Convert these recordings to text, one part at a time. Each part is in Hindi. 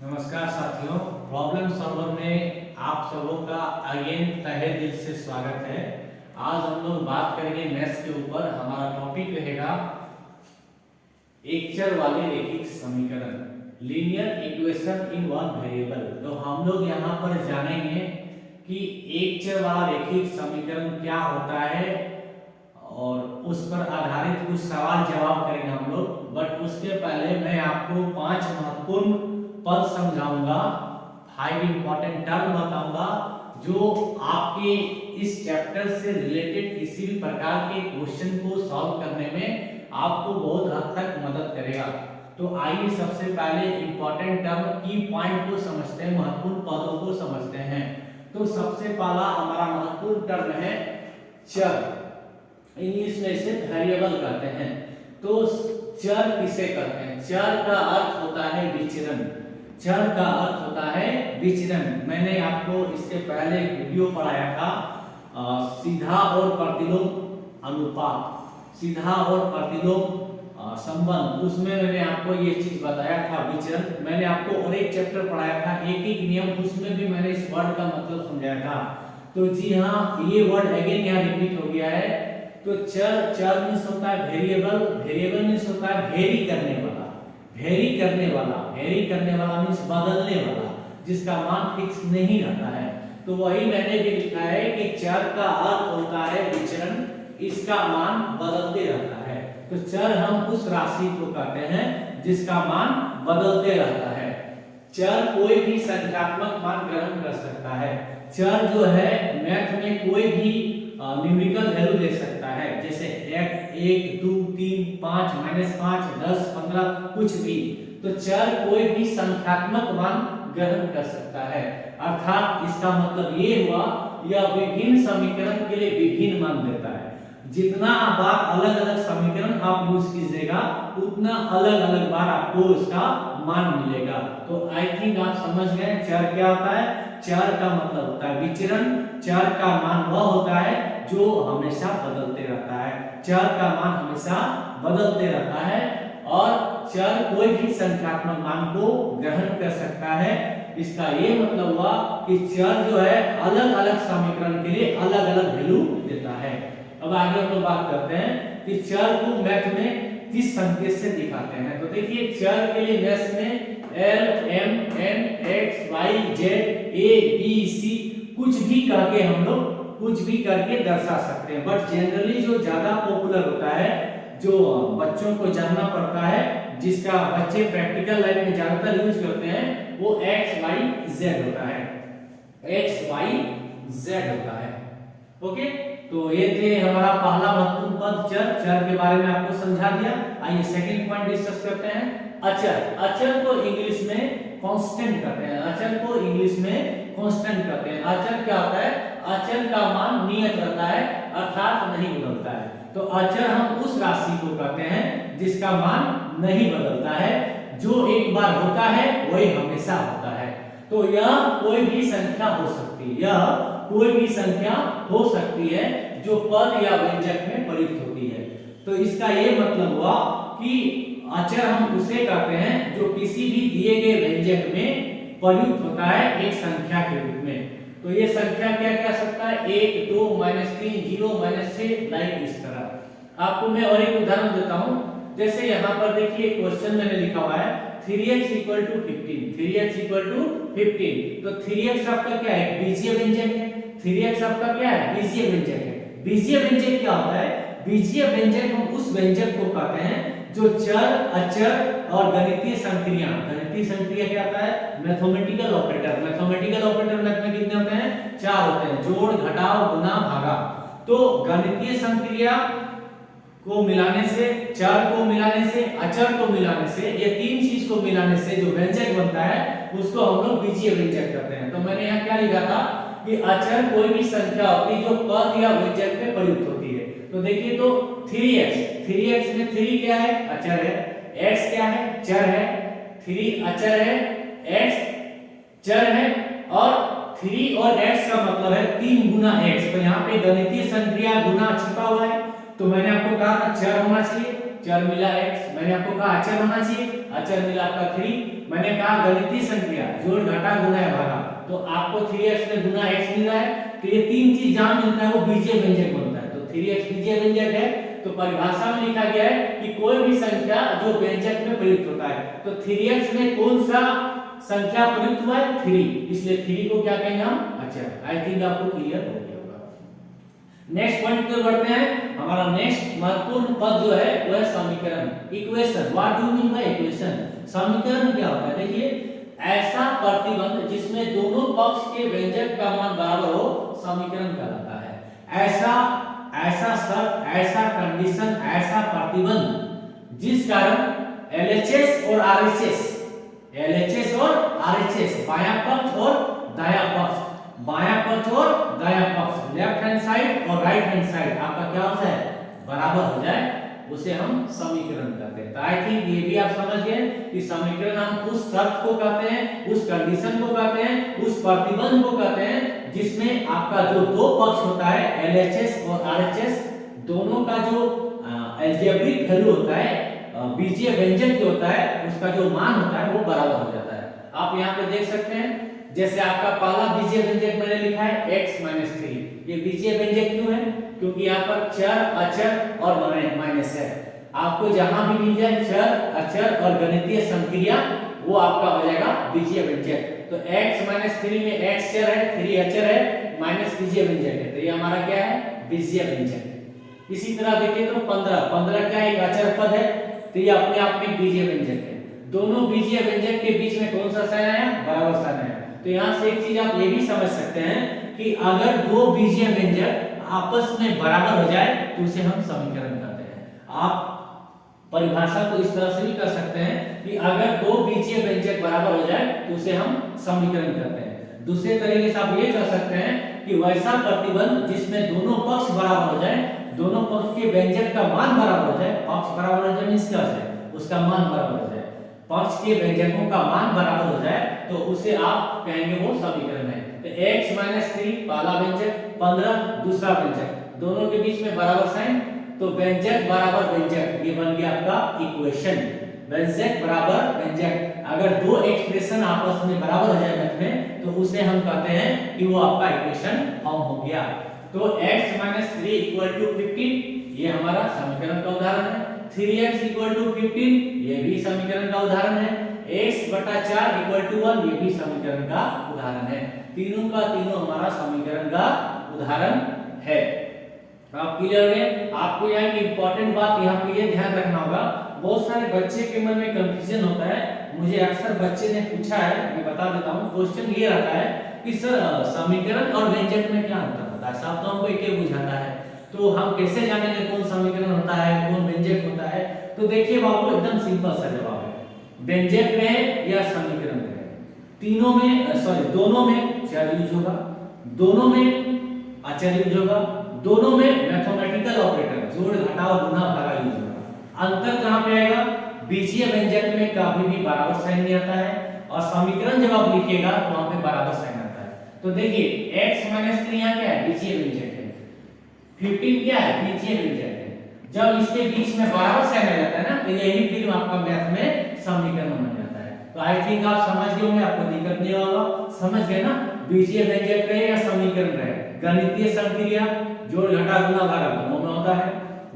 नमस्कार साथियों, प्रॉब्लम सॉल्वर में आप सबों का अगेन तहे दिल से स्वागत है। आज हम लोग बात करेंगे मैथ्स के ऊपर। हमारा टॉपिक रहेगा एक चर वाले रैखिक समीकरण, linear equation in one variable. तो हम लोग यहाँ पर जानेंगे कि एक चर वाला रैखिक समीकरण क्या होता है और उस पर आधारित कुछ सवाल जवाब करेंगे हम लोग। बट उसके पहले मैं आपको 5 महत्वपूर्ण पद समझाऊंगा, 5 इंपॉर्टेंट टर्म बताऊंगा जो आपके इस चैप्टर से रिलेटेड किसी भी प्रकार के क्वेश्चन को सॉल्व करने में आपको बहुत हद तक मदद करेगा। तो आइए सबसे पहले इंपॉर्टेंट टर्म की पॉइंट को समझते हैं, महत्वपूर्ण पदों को समझते हैं। तो सबसे पहला हमारा महत्वपूर्ण टर्म है चर, इंग्लिश में इसे वेरिएबल कहते हैं। तो चर किसे कहते हैं? चर का अर्थ होता है विचरण। चर का अर्थ होता है विचरण। मैंने आपको इसके पहले एक वीडियो पढ़ाया था, सीधा और प्रतिलोम अनुपात, सीधा और प्रतिलोम संबंध। उसमें मैंने आपको ये चीज बताया था विचरण। मैंने आपको और एक चैप्टर पढ़ाया था एक एक नियम, उसमें भी मैंने इस वर्ड का मतलब समझाया था। तो जी हाँ, ये वर्ड अगेन यहाँ रिपीट हो गया है। तो चर, चर मीन्स होता है वेरिएबल, वेरिएबल मीन्स होता है वेरी करने वाला, वेरी करने वाला, वेरी करने वाला मीन्स बदलने वाला, जिसका मान फिक्स नहीं रहता है। तो वही मैंने भी लिखा है कि चर का अर्थ होता है विचरण, इसका मान बदलते रहता है। तो चर हम उस राशि को कहते हैं जिसका मान बदलते रहता है। चर कोई भी संख्यात्मक मान ग्रहण कर सकता है। चर जो है मैथ में कोई भी न्यूमेरिकल वैल्यू ले सकता है, जैसे 1 2 3 5 -5 10 15 कुछ भी। तो चर कोई भी संख्यात्मक मान ग्रहण कर सकता है, अर्थात इसका मतलब ये हुआ यह विभिन्न समीकरण के लिए विभिन्न मान देता है। जितना बार अलग अलग समीकरण आप यूज कीजिएगा उतना अलग अलग बार आपको इसका मान मिलेगा। तो आई थिंक आप समझ गए चर क्या होता है। चर का मतलब होता है विचरण। चर का मान वह होता है जो हमेशा बदलते रहता है। चर का मान हमेशा बदलते रहता है और चर कोई भी संख्यात्मक मान को ग्रहण कर सकता है। इसका ये मतलब हुआ कि चर जो है अलग अलग समीकरण के लिए अलग अलग वैल्यू देता है। अब आगे हम लोग बात करते हैं कि चर को मैथ में किस संकेत से दिखाते हैं। तो देखिए चर के लिए मैथ में L M N X Y Z A B C कुछ भी करके हम लोग कुछ भी करके दर्शा सकते हैं। बट जनरली जो ज्यादा पॉपुलर होता है, जो बच्चों को जानना पड़ता है, जिसका बच्चे प्रैक्टिकल लाइफ में ज्यादातर यूज करते हैं, वो X Y Z होता है। X Y Z होता है। ओके, तो ये थे हमारा पहला महत्वपूर्ण पद चर। चर के बारे में आपको समझा दिया। आइए सेकंड पॉइंट डिस्कस करते हैं, अचर। अचर को इंग्लिश में कांस्टेंट कहते हैं। अचर को इंग्लिश में कांस्टेंट कहते हैं। अचर क्या होता है? अचर का मान नियत रहता है, अर्थात नहीं बदलता है। तो अचर हम उस राशि को कहते हैं जिसका मान नहीं बदलता है, जो एक बार होता है वही हमेशा होता है। तो यह कोई भी संख्या हो सकती है, यह कोई भी संख्या हो सकती है जो पद या व्यंजक में प्रयुक्त होती है। तो इसका ये मतलब हुआ कि अचर हम उसे कहते हैं जो किसी भी दिए गए व्यंजक में प्रयुक्त होता है एक संख्या के रूप में। तो ये संख्या क्या कह सकता है? 1 2 -3 0 -6 लाइक इस तरह। आपको मैं और एक उदाहरण देता हूं। जैसे यहाँ पर देखिए क्वेश्चन मैंने लिखा हुआ है 3x = 15, 3x = 15। तो 3x आपका क्या है? बीजीय व्यंजक है। 3x आपका क्या है? बीजीय व्यंजक है। बीजीय व्यंजक क्या होता है? बीजीय व्यंजक हम उस व्यंजक को कहते हैं जो चर, अचर और गणितीय संक्रिया, गणितीय संक्रिया क्या होता है? Mathematical operator. Mathematical operator math में कितने होते हैं? 4 होते हैं, जोड़, घटाव, गुणा, भागा। तो गणितीय संक्रिया को मिलाने से, चर को मिलाने से, अचर को मिलाने से, ये तीन चीज को मिलाने से जो व्यंजक बनता है उसको हम लोग बीजीय व्यंजक कहते हैं। तो मैंने यहाँ क्या लिखा था कि अचर कोई भी संख्या होती है जो पद या व्यंजक में प्रयुक्त होती है। तो देखिए तो 3x, 3x में 3 क्या है? अचर है। x क्या है? चर है। 3 अचर है, x चर है, और 3 और x का मतलब है 3 गुना x। तो यहाँ पे गणितीय संक्रिया गुना छिपा हुआ है। तो मैंने आपको कहा चर होना चाहिए, चर मिला x। मैंने आपको कहा अचर होना चाहिए, अचर मिला आपका 3। मैंने कहा गणितीय संख्या जोड़ घटा गुना या भागा, तो आपको 3x में गुना x मिल रहा है, तो ये तीन चीज जहां मिलता है वो बीजीय व्यंजक बनता है। तो 3x बीजीय व्यंजक है, तो परिभाषा में लिखा गया है कि कोई भी संख्या जो व्यंजक में प्रयुक्त होता है, तो 3x में कौन सा संख्या प्रयुक्त हुआ है 3, इसलिए 3 को क्या कहेंगे हम अचर। आई थिंक आपको क्लियर हो गया होगा। नेक्स्ट पॉइंट पे बढ़ते हैं। हमारा नेक्स्ट महत्वपूर्ण पद जो है वो है समीकरण, equation. What do mean by equation? समीकरण क्या होता है? देखिए, ऐसा प्रतिबंध जिसमें दोनों पक्ष के व्यंजक का मान बराबर हो समीकरण कहलाता है। ऐसा शर्त, ऐसा कंडीशन, ऐसा प्रतिबंध जिस कारण LHS और RHS, LHS और RHS, बायां पक्ष और दायां पक्ष, बायां पक्ष और दायां पक्ष, लेफ्ट हैंड साइड और राइट हैंड साइड आपका क्या हो जाए बराबर हो जाए, उसे हम समीकरण कहते हैं। तो आई थिंक ये भी आप समझ गए कि समीकरण हम उस शर्त को कहते हैं, उस कंडीशन को कहते हैं, उस प्रतिबंध को कहते हैं जिसमें आपका जो दो पक्ष होता है LHS और RHS, दोनों का जो अलजेब्रिक वैल्यू होता है, बीजीय व्यंजक जो होता है उसका जो मान होता है वो बराबर हो जाता है। आप यहाँ पे देख सकते हैं, जैसे आपका पहला बीजीय व्यंजक मैंने लिखा है x - 3। ये बीजीय व्यंजक क्यों है? क्योंकि यहाँ पर चर, अचर और माइनस है। आपको जहां भी मिल जाए चर, अचर और गणितीय संक्रिया, वो आपका हो जाएगा बीजीय व्यंजक। तो x - 3 में x चर है, 3 अचर है, माइनस बीजीय व्यंजक है, तो ये हमारा क्या है बीजीय व्यंजक। इसी तरह देखिए तो 15 क्या एक अचर पद है, तो ये अपने आप में बीजीय व्यंजक है। दोनों बीजीय व्यंजक के बीच में कौन सा साइन आया? बराबर साइन आया। तो यहाँ से एक चीज आप ये भी समझ सकते हैं कि अगर दो बीजीय व्यंजक आपस में बराबर हो जाए तो उसे हम समीकरण कहते हैं। आप परिभाषा को इस तरह से भी कर सकते हैं कि अगर दो बीजीय व्यंजक बराबर हो जाए तो उसे हम समीकरण कहते हैं। दूसरे तरीके से आप ये कह सकते हैं कि वैसा प्रतिबंध जिसमें दोनों पक्ष बराबर हो जाए, दोनों पक्ष के व्यंजक का मान बराबर हो जाए, पक्ष बराबर हो जाए मींस क्या हो जाए उसका मान बराबर हो जाए, पक्ष के व्यंजकों का मान बराबर हो जाए तो उसे आप कहेंगे वो समीकरण है। तो x - 3 पहला व्यंजक, 15 दूसरा व्यंजक, दोनों के बीच में बराबर साइन, तो व्यंजक बराबर व्यंजक, ये बन गया आपका इक्वेशन। व्यंजक बराबर व्यंजक, अगर दो एक्सप्रेशन आपस में बराबर हो जाए मैथ में तो उसे हम कहते हैं कि वो आपका इक्वेशन फॉर्म हो गया। तो x - 3 = 15, ये हमारा समीकरण का उदाहरण है। 3x = 15, ये भी समीकरण का उदाहरण है। x/4 = 1, ये भी समीकरण का उदाहरण है। तीनों का तीनों हमारा समीकरण का उदाहरण है। आप क्लियर हो गए? आपको यहाँ की इंपॉर्टेंट बात यहाँ पे ये ध्यान रखना होगा, बहुत सारे बच्चे के मन में कंफ्यूजन होता है। मुझे अक्सर बच्चे ने पूछा है, मैं बता देता हूँ। क्वेश्चन ये रहता है कि सर समीकरण और व्यंजक में क्या अंतर होता है? साहब तो हमको एक ही बुझाता है, तो हम कैसे जानेंगे कौन समीकरण होता है कौन व्यंजक होता है? तो देखिए बाबू, एकदम सिंपल सा जवाब है, व्यंजक में या समीकरण में तीनों में दोनों में चर यूज होगा, दोनों में अचर यूज होगा, दोनों में मैथमेटिकल ऑपरेटर जोड़ घटाव गुना भागा यूज होगा। अंतर कहां पे आएगा? बीजीय व्यंजक में कभी भी बराबर साइन नहीं आता है, और समीकरण जब आप लिखिएगा तो वहां पे बराबर साइन आता है। तो देखिए x - 3 यहाँ क्या है? बीजीय व्यंजक है। 15 क्या है? बीजीय व्यंजक है। जब इसके बीच में बराबर साइन आ जाता है ना, तो यही फिर आपका मैथ में समीकरण बन जाता है। तो आई थिंक आप समझ गए होंगे, आपको दिक्कत नहीं होगा। समझ गए ना? बीजीय व्यंजक रहे या समीकरण रहे, गणितीय संक्रिया जोड़ घटा गुना भागा दोनों में होता है,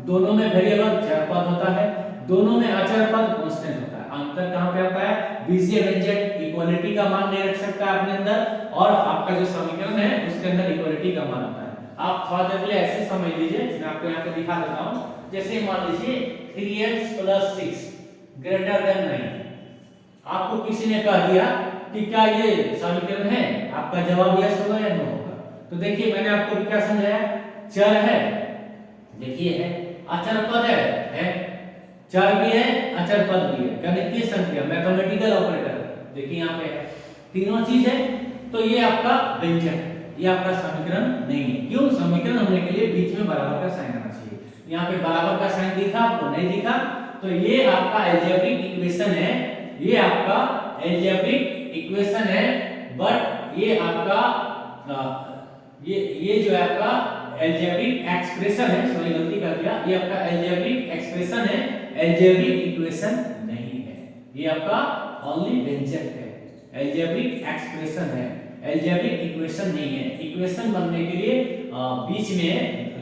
दोनों में वेरिएबल चर पद होता है, दोनों में अचर पद कांस्टेंट होता है। अंतर कहां पे आता है? बीजीय व्यंजक इक्वालिटी का मान नहीं रख सकता अपने अंदर, और आपका जो समीकरण है उसके अंदर इक्वालिटी का मान आता है। आप थोड़ा देर के लिए ऐसे समझ लीजिए, मैं आपको यहाँ पे दिखा देता हूँ। जैसे मान लीजिए 3x + 6 > 9, आपको किसी ने कह दिया कि क्या ये समीकरण है? आपका जवाब यस होगा या नो होगा? तो देखिए मैंने आपको क्या समझाया, चर है, देखिए है, अचर पद है, चर भी है, अचर पद भी है, गणितीय संख्या मैथमेटिकल ऑपरेटर, देखिए यहाँ पे है, तीनों चीज है। तो ये आपका व्यंजक है, ये आपका समीकरण नहीं है। क्यों? समीकरण होने के लिए बीच में बराबर का साइन आना चाहिए। यहाँ पे बराबर का साइन दिखा आपको? नहीं दिखा। तो ये आपका अलजेब्रिक इक्वेशन है, ये आपका अलजेब्रिक इक्वेशन है, बट ये आपका ये जो है आपका अलजेब्रिक एक्सप्रेशन है, सॉरी गलती कर दिया, ये आपका अलजेब्रिक एक्सप्रेशन है, अलजेब्रिक इक्वेशन नहीं है। ये आपका ओनली व्यंजक है, एल्जेब्रिक एक्सप्रेशन है, एल्जेब्रिक इक्वेशन नहीं है। इक्वेशन बनने के लिए बीच में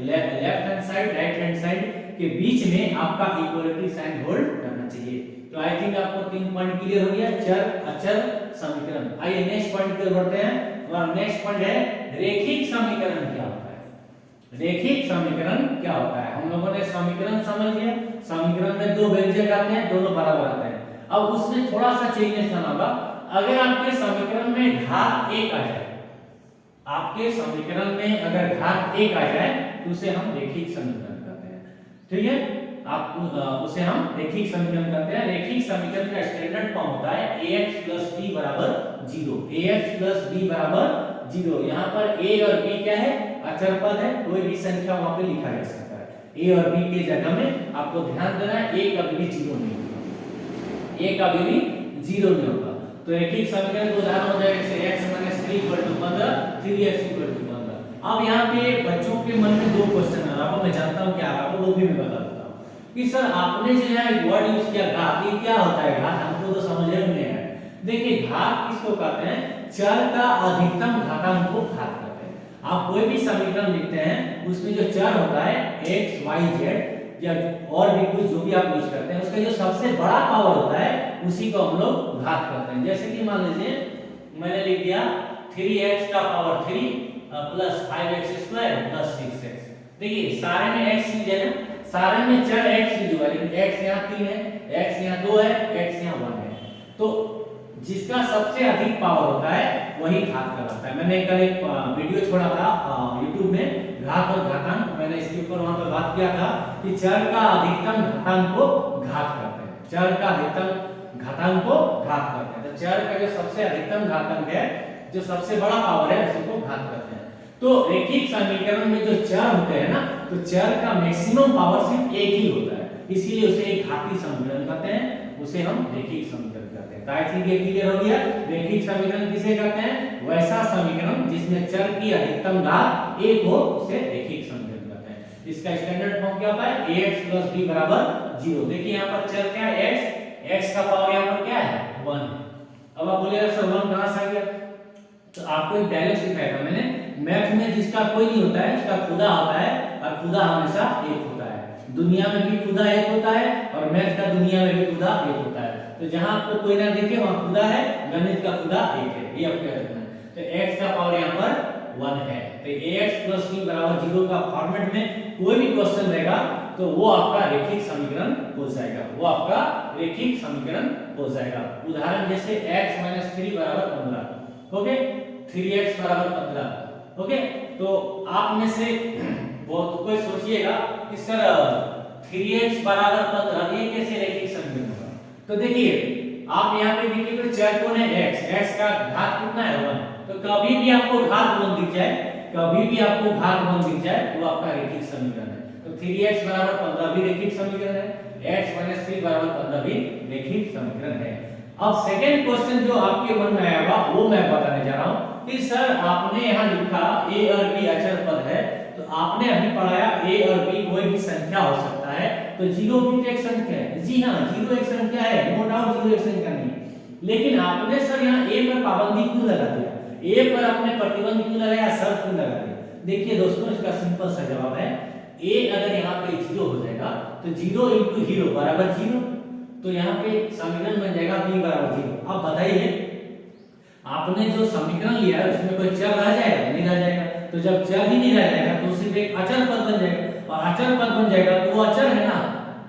left hand side right hand side के बीच में आपका इक्वलिटी साइन होल्ड करना चाहिए। तो आई थिंक आपको 3 पॉइंट क्लियर हो गया, चर अचर समीकरण। आइए नेक्स्ट पॉइंट की ओर बढ़ते हैं। हमारा नेक्स्ट पॉइंट है रेखिक समीकरण क्या होता है। रेखिक समीकरण क्या होता है? हम लोगों ने समीकरण समझ लिया, समीकरण में दो व्यंजक आते हैं, दोनों बराबर आते हैं। अब उसमें थोड़ा सा चेंजेस करना होगा। अगर आपके समीकरण में घात 1 आ जाए, आपके समीकरण में अगर घात 1 आ जाए तो उसे हम रेखिक समीकरण कहते हैं। ठीक है, आप उसे हम रेखिक समीकरण कहते हैं। रेखिक समीकरण का स्टैंडर्ड फॉर्म होता है ax + b = 0। ax + b = 0। यहाँ पर a और b क्या है? अचर पद है, कोई भी संख्या वहां पे लिखा जा सकता है। a और b के जगह में आपको ध्यान देना है a कभी भी 0 नहीं होगा, a कभी भी 0 नहीं होगा। तो रेखिक समीकरण का उदाहरण हो जाएगा जैसे x - 3 = 15, 3x = 15। अब यहाँ पे बच्चों के मन में दो क्वेश्चन आ रहा है, मैं जानता हूँ क्या आ रहा है, वो भी मैं बता देता हूँ कि सर आपने जो है वर्ड यूज किया घात, ये क्या होता है घात? हमको तो समझ में नहीं आया। देखिए घात किसको कहते हैं? चर का अधिकतम घातांक को घात कहते हैं। आप कोई भी समीकरण लिखते हैं उसमें जो चर होता है x y z या और भी कुछ जो भी आप यूज करते हैं, उसका जो सबसे बड़ा पावर होता है उसी को हम लोग घात करते हैं। जैसे कि मान लीजिए मैंने लिख दिया 3x का power 3 plus 5x² plus 6x। देखिए सारे में x चीज है ना, सारे में चर x चीज हुआ, लेकिन x यहाँ 3 है, x यहाँ 2 है, x यहाँ 1 है। तो जिसका सबसे अधिक पावर होता है वही घात कहलाता है। मैंने कल एक वीडियो छोड़ा था YouTube में, घात और घातांक। मैंने इसके ऊपर वहां पर बात किया था कि चर का अधिकतम घातांक को घात करते हैं, चर का अधिकतम घातांक को घात करते हैं। तो चर का जो सबसे अधिकतम घातांक है, जो सबसे बड़ा पावर है, उसी को घात करते हैं। तो रेखिक समीकरण में जो चर होते हैं ना, तो चर का मैक्सिमम पावर सिर्फ एक ही होता है, इसीलिए उसे एक घातीय समीकरण कहते हैं, उसे हम रेखिक समीकरण कहते हैं। तो आई थिंक ये क्लियर हो गया। रेखिक समीकरण किसे कहते हैं? वैसा समीकरण जिसमें चर की अधिकतम घात 1 हो, उसे रेखिक समीकरण कहते हैं। इसका स्टैंडर्ड फॉर्म क्या होता है? ax + b = 0। देखिए यहाँ पर चर क्या है? x का पावर यहाँ पर क्या है? 1 है। अब आप बोलिएगा सर 1 कहां से आ गया? तो आपको एक डायलॉग सिखाया था मैंने, मैथ में जिसका कोई नहीं होता है उसका खुदा होता है, और खुदा हमेशा एक होता है। दुनिया में भी खुदा एक होता है और मैथ का दुनिया में भी खुदा एक होता है। तो जहां आपको कोई ना दिखे वहां खुदा है, गणित का खुदा एक है, ये आपको याद रखना है। तो x का पावर यहाँ पर 1 है। तो ax + b = 0 का फॉर्मेट में कोई भी क्वेश्चन रहेगा तो वो आपका रेखिक समीकरण हो जाएगा, वो आपका रेखिक समीकरण हो जाएगा। उदाहरण जैसे x - 3 = 15, ओके, 3x = 15, ओके। तो आप में से बहुत कोई सोचिएगा कि सर 3x = 15 ये कैसे रेखिक समीकरण होगा? तो देखिए आप यहाँ पे देखिए तो चर कौन है? x का घात कितना है? 1। तो कभी भी आपको घात 1 दिख जाए, कभी भी आपको घात 1 दिख जाए, वो आपका रेखिक समीकरण है। तो 3x = 15 भी रेखिक समीकरण है, x - 3 = 15 भी रेखिक समीकरण है। अब सेकंड क्वेश्चन जो आपके मन में आएगा वो मैं बताने जा रहा हूं कि सर आपने यहाँ लिखा a और b अचर पद है, तो आपने अभी पढ़ाया a और b कोई भी संख्या हो सकता है, तो 0 भी एक संख्या है। जी हाँ, 0 एक संख्या है, नो डाउट 0 एक संख्या नहीं। लेकिन आपने सर यहाँ a पर पाबंदी क्यों लगा दिया? a पर आपने प्रतिबंध क्यों लगाया, शर्त क्यों लगा दिया? देखिए दोस्तों इसका सिंपल सा जवाब है, a अगर यहाँ पे 0 हो जाएगा तो 0 × 0 = 0। तो यहाँ पे समीकरण बन जाएगा b = 0। अब बताइए आपने जो समीकरण लिया है उसमें कोई चर रह जाएगा? नहीं रह जाएगा। तो जब चर ही नहीं रह जाएगा तो सिर्फ एक अचर पद बन जाएगा, और अचर पद बन जाएगा तो वो अचर है ना,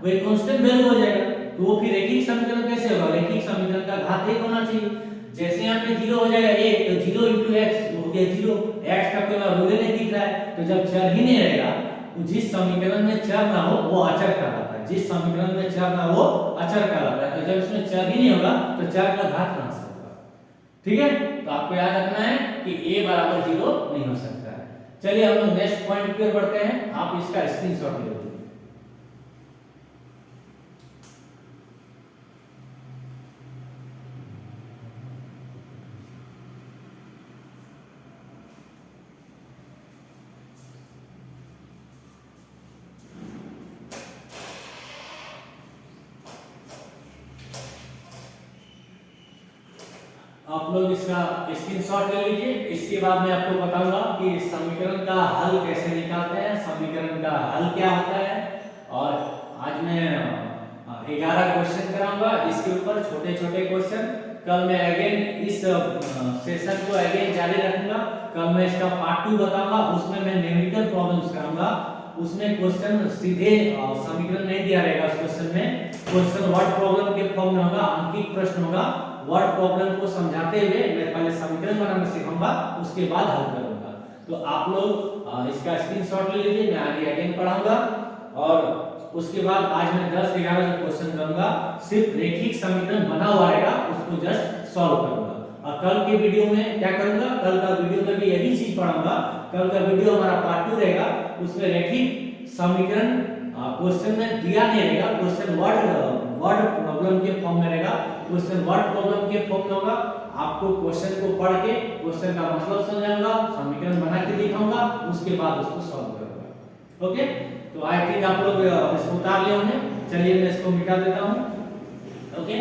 वो एक कांस्टेंट वैल्यू हो जाएगा। तो वो फिर रेखिक समीकरण कैसे होगा? रेखिक समीकरण का घात 1 होना चाहिए। जैसे यहाँ पे 0 हो जाएगा 1, तो 0 × x हो गया 0। x का कोई वैल्यू नहीं दिख रहा है, तो जब चर ही नहीं रहेगा, तो जिस समीकरण में चर ना हो वो अचर कहलाता है, जिस समीकरण में चर ना हो अचर कहलाता है। तो जब इसमें चर ही नहीं होगा तो चर का घात कहां से होगा? ठीक है, तो आपको याद रखना है कि a = 0 नहीं हो सकता है। चलिए हम लोग नेक्स्ट पॉइंट पर बढ़ते हैं, आप इसका स्क्रीनशॉट ले लीजिए। आप लोग इसका स्क्रीनशॉट ले लीजिए। इसके बाद मैं आपको बताऊंगा कि समीकरण का हल कैसे निकालते हैं, समीकरण का हल क्या होता है। और आज मैं 11 क्वेश्चन कराऊंगा इसके ऊपर, छोटे छोटे क्वेश्चन। कल मैं अगेन इस सेशन को अगेन जारी रखूंगा। कल मैं इसका पार्ट 2 बताऊंगा, उसमें मैं न्यूमेरिकल प्रॉब्लम्स कराऊंगा। उसमें क्वेश्चन सीधे समीकरण नहीं दिया रहेगा। उस क्वेश्चन में क्वेश्चन वर्ड प्रॉब्लम के फॉर्म में होगा, अंकित प्रश्न होगा। वर्ड प्रॉब्लम को समझाते हुए मैं पहले समीकरण बनाना सिखाऊंगा, उसके बाद हल करूंगा। तो आप लोग इसका स्क्रीनशॉट ले लीजिए, मैं आगे अगेन पढ़ाऊंगा। और उसके बाद आज मैं 10-11 जो क्वेश्चन करूंगा सिर्फ रेखिक समीकरण बना हुआ रहेगा, उसको जस्ट सॉल्व करूंगा। और कल के वीडियो में क्या करूंगा, कल का वीडियो में भी यही चीज पढ़ाऊंगा। कल का वीडियो हमारा पार्ट 2 रहेगा, उसमें रेखिक समीकरण क्वेश्चन में दिया नहीं रहेगा, क्वेश्चन वर्ड प्रॉब्लम के फॉर्म में रहेगा। क्वेश्चन वर्ड प्रॉब्लम के फॉर्म में होगा। आपको क्वेश्चन को पढ़ के क्वेश्चन का मतलब समझाऊंगा, समीकरण बना के दिखाऊंगा, उसके बाद उसको सॉल्व करूंगा। ओके, तो आई थिंक आप लोग इसको उतार लिए होंगे। चलिए मैं इसको मिटा देता हूं। ओके,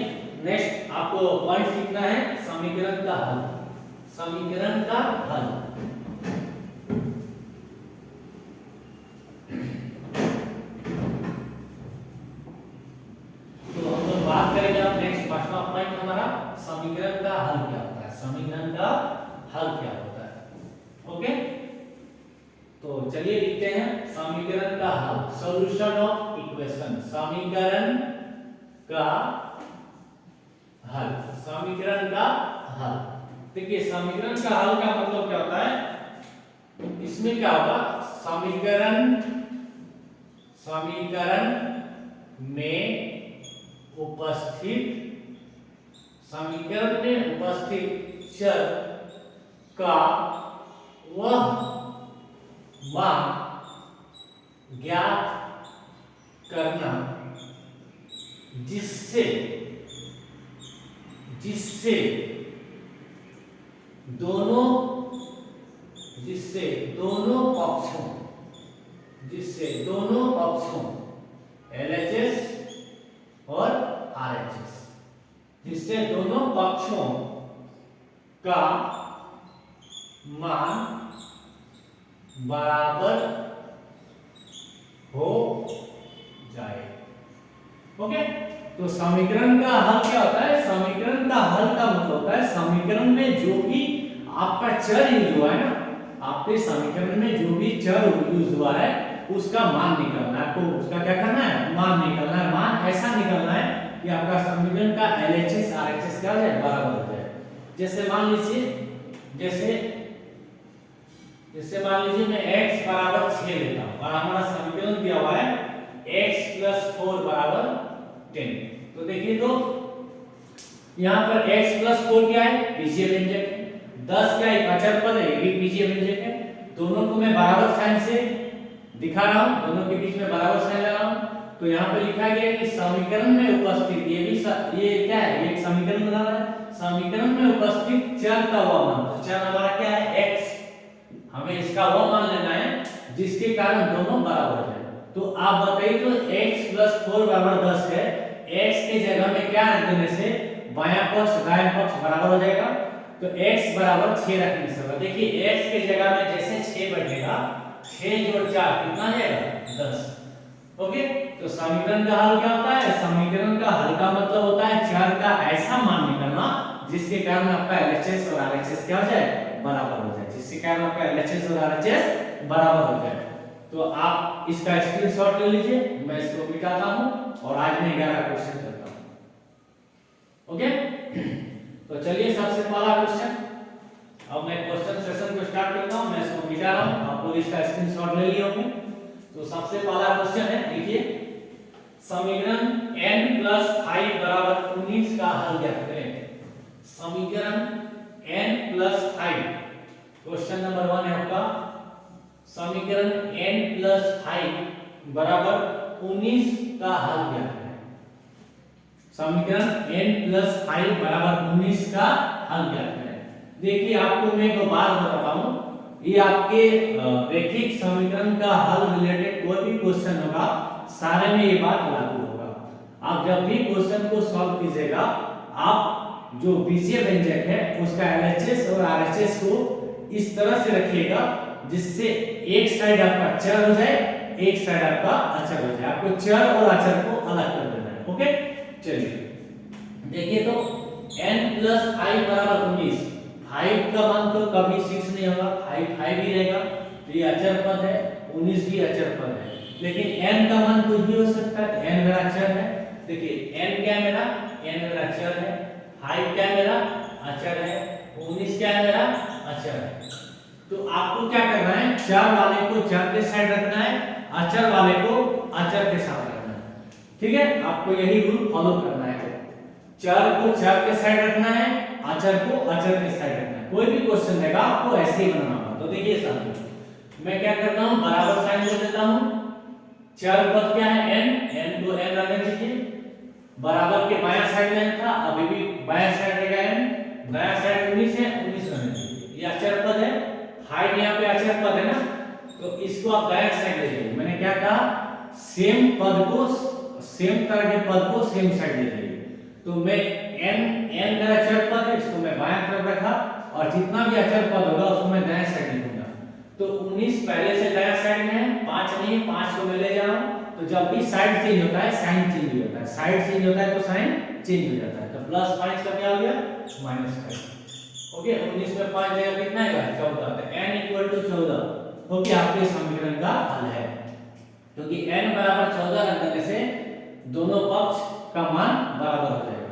नेक्स्ट आपको पॉइंट सीखना है समीकरण का हल। समीकरण का हल, तो हम लोग बात करेंगे अब नेक्स्ट फर्स्ट पॉइंट हमारा समीकरण का हल क्या होता है। समीकरण का हल क्या होता है। ओके, तो चलिए लिखते हैं समीकरण का हल, सॉल्यूशन ऑफ इक्वेशन। समीकरण का हल, समीकरण का हल। देखिए समीकरण का हल का मतलब क्या होता है, इसमें क्या होगा, समीकरण में उपस्थित, समीकरण में उपस्थित चर का वह मान ज्ञात करना जिससे दोनों पक्षों LHS और RHS, जिससे दोनों पक्षों का मान बराबर हो जाए। ओके, तो समीकरण का हल क्या होता है, समीकरण का हल का मतलब होता है समीकरण में जो भी आपका चर यूज हुआ है ना, आपके समीकरण में जो भी चर यूज हुआ है उसका मान निकालना है। आपको उसका क्या करना है, मान निकालना है। मान ऐसा निकालना है कि आपका समीकरण का LHS RHS क्या हो जाए, बराबर हो जाए। जैसे मान लीजिए मान लीजिए मैं x बराबर 6 लेता हूं और हमारा समीकरण दिया हुआ है x + 4 बराबर 10। तो देखिए, तो यहां पर x + 4 क्या है, बीजीय व्यंजक है। 10 क्या है, अचर पद है, ये भी बीजीय व्यंजक है। दोनों को मैं बराबर साइन से दिखा रहा हूं, दोनों के बीच में बराबर साइन लगा रहा हूं। तो यहां पे लिखा गया है कि समीकरण में उपस्थित, ये क्या है, एक समीकरण बना रहा है। समीकरण में उपस्थित चर का वह मान, तो चर हमारा क्या है, x, हमें इसका वो मान लेना है जिसके कारण दोनों बराबर हो जाए। तो आप बताइए, तो x + 4 बराबर 10 है, x के जगह में क्या रख देने से बायां पक्ष दायां पक्ष बराबर हो जाएगा। तो x बराबर 6 रखने से होगा। देखिए x के जगह में जैसे 6 बैठेगा, 6 + 4 कितना आएगा, 10। ओके, तो समीकरण का हल क्या होता है, समीकरण का हल का मतलब होता है चर का ऐसा मान निकालना जिसके कारण आपका LHS और RHS क्या हो जाए, बराबर हो जाए, जिसके कारण आपका LHS और RHS बराबर हो जाए। तो आप इसका स्क्रीनशॉट ले लीजिए, मैं इसको मिटाता हूं और आज मैं 11 क्वेश्चन करता हूं। ओके, तो चलिए सबसे पहला क्वेश्चन, अब मैं क्वेश्चन सेशन को स्टार्ट करता हूं, मैं इसको मिटा रहा हूं, आप लोग इसका स्क्रीनशॉट ले लिए होंगे। तो सबसे पहला क्वेश्चन है, देखिए समीकरण n + 5 = 19 का हल ज्ञात करें। समीकरण n + 5, क्वेश्चन नंबर 1 है आपका, समीकरण n + 5 = 19 का हल ज्ञात करें। समीकरण n + 5 = 19 का हल ज्ञात करें। देखिए आपको मैं एक बात बताता हूं, ये आपके रैखिक समीकरण का हल रिलेटेड कोई भी क्वेश्चन होगा, सारे में ये बात लागू होगा। आप जब भी क्वेश्चन को सॉल्व कीजिएगा, आप जो बीजीय व्यंजक है उसका एलएचएस और आरएचएस को इस तरह से रखिएगा जिससे एक साइड आपका चर हो जाए, एक साइड आपका अचर हो जाए। आपको चर और अचर को अलग कर देना है। ओके, चलिए देखिए तो n + 5 = 19। 5 का मान तो कभी 6 नहीं होगा, 5 ही रहेगा। तो ये अचर पद है, 19 भी अचर पद है। लेकिन n का मान कुछ भी हो सकता है। n मेरा अचर है। देखिए n क्या है मेरा? n मेरा अचर है। 5 क्या है मेरा? अचर है। 19 क्या है मेरा? अचर है। तो आपको क्या करना है? चर वाले को चर के साइड रखना है, अचर वाले को अचर के साथ रखना है। ठीक है, आपको यही रूल फॉलो करना है। चर को चर के साइड रखना है, अचर को अचर के साइड रखना है। कोई भी क्वेश्चन देगा आपको ऐसे ही बनाना होगा। तो देखिए साहब, मैं क्या करता हूं, बराबर साइन दे देता हूं। चर पद क्या है? n, n को n रहने दीजिए। बराबर के बायां साइड में था, अभी भी बायां साइड रहेगा n, दायां साइड 19 है, 19 रहने दीजिए। ये अचर पद है, 5 यहाँ पे अचर पद है ना, तो इसको आप दायां साइड ले जाइए। मैंने क्या कहा? सेम पद को, सेम तरह के पद को सेम साइड ले जाइए। तो मैं n मेरा अचर पद है, इसको मैं बायां तरफ रखा, और जितना भी अचर पद होगा उसको मैं दायां साइड लिखूंगा। तो 19 पहले से दायां साइड में है, 5 नहीं, 5 को मैं ले जा रहा हूं। तो जब भी साइड चेंज होता है साइन चेंज हो जाता है, साइड चेंज होता है तो साइन चेंज हो जाता है। तो +5 का क्या हो गया? -5। ओके, 19 में 5 जाएगा कितना आएगा? 14। तो n = 14 ओके, आपके समीकरण का हल है। क्योंकि n = 14 रख देने से दोनों पक्ष का मान बराबर हो जाएगा।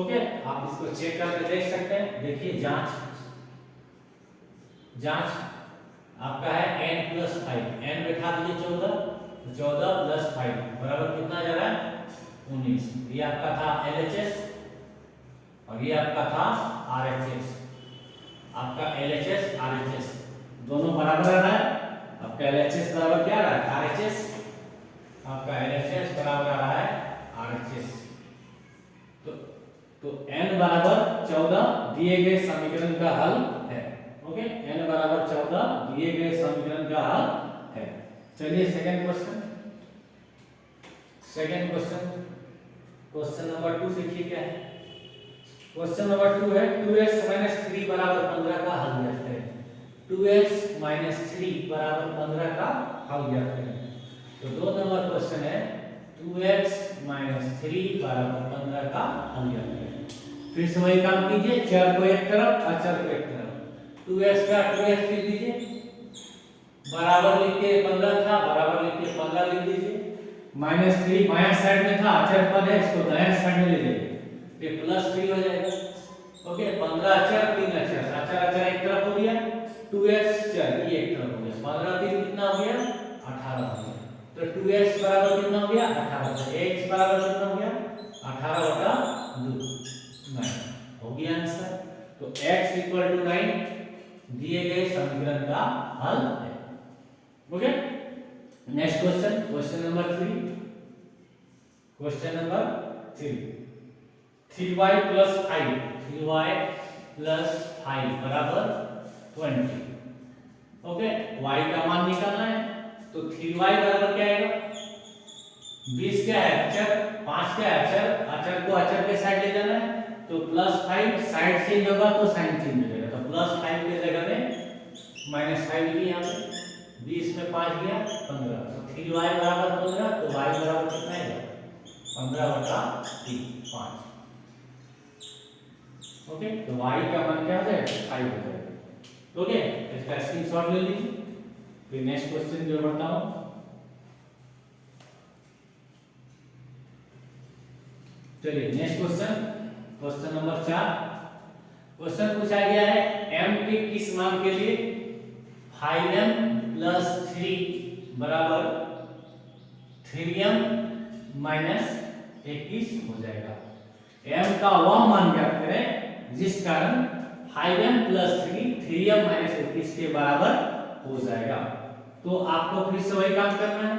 ओके, आप इसको चेक करके देख सकते हैं। देखिए जांच आपका है n + 5, n बैठा दीजिए 14, 14 + 5 बराबर कितना जा रहा है? 19। ये आपका था LHS और ये आपका था RHS। आपका LHS RHS दोनों बराबर आ रहा है। आपका LHS बराबर क्या आ रहा है? RHS। आपका LHS बराबर आ रहा है RHS। तो n = 14 दिए गए समीकरण का हल है। ओके, n = 14 दिए गए समीकरण का हल है। चलिए सेकंड क्वेश्चन क्वेश्चन नंबर 2 देखिए क्या है। क्वेश्चन नंबर 2 है 2x - 3 = 15 का हल ज्ञात करें। 2x - 3 = 15 का हल ज्ञात करें। तो 2 नंबर क्वेश्चन है 2x - 3 = 15 का हल ज्ञात करें। फिर से वही काम कीजिए, चर को एक तरफ, अचर को एक तरफ। 2x का 2x लिख दीजिए, बराबर लिख के 15 था, बराबर लिख के 15 लिख दीजिए। -3 बायां साइड में था, अचर पद है, इसको दायां साइड में ले जाइए, ये +3 हो जाएगा। ओके, 15 अचर, 3 अचर, अचर एक तरफ हो गया, 2x चर ये एक तरफ हो गया। 15 3 कितना हो गया? 18 हो गया। तो 2x बराबर कितना हो गया? 18। x बराबर कितना हो गया? 18/2 9 हो गया आंसर। तो x = 9 दिए गए समीकरण का हल है। Okay, next question number 3। 3y + 5 = 20। Okay, y का मान निकालना है। तो 3y बराबर क्या आएगा? 20 क्या है? अचर। 5 क्या है? अचर। अचर को अचर के साइड ले जाना है। तो +5 साइड चेंज होगा तो साइन चेंज हो जाएगा। तो +5 के जगह में -5 लिखिए यहाँ पे। 20 में 5 गया 15। तो 3y = 15। तो y बराबर कितना आएगा? 15/3 5। ओके, तो y का मान क्या हो जाएगा? 5 हो जाएगा। ओके, इसका स्क्रीनशॉट ले लीजिए। फिर नेक्स्ट क्वेश्चन जो बढ़ता हूं। चलिए नेक्स्ट क्वेश्चन नंबर 4। क्वेश्चन पूछा गया है m के किस मान के लिए 5m + 3 = 3m - 21 हो जाएगा। m का वह मान ज्ञात करें जिस कारण 5m + 3 3m - 21 के बराबर हो जाएगा। तो आपको फिर से वही काम करना है।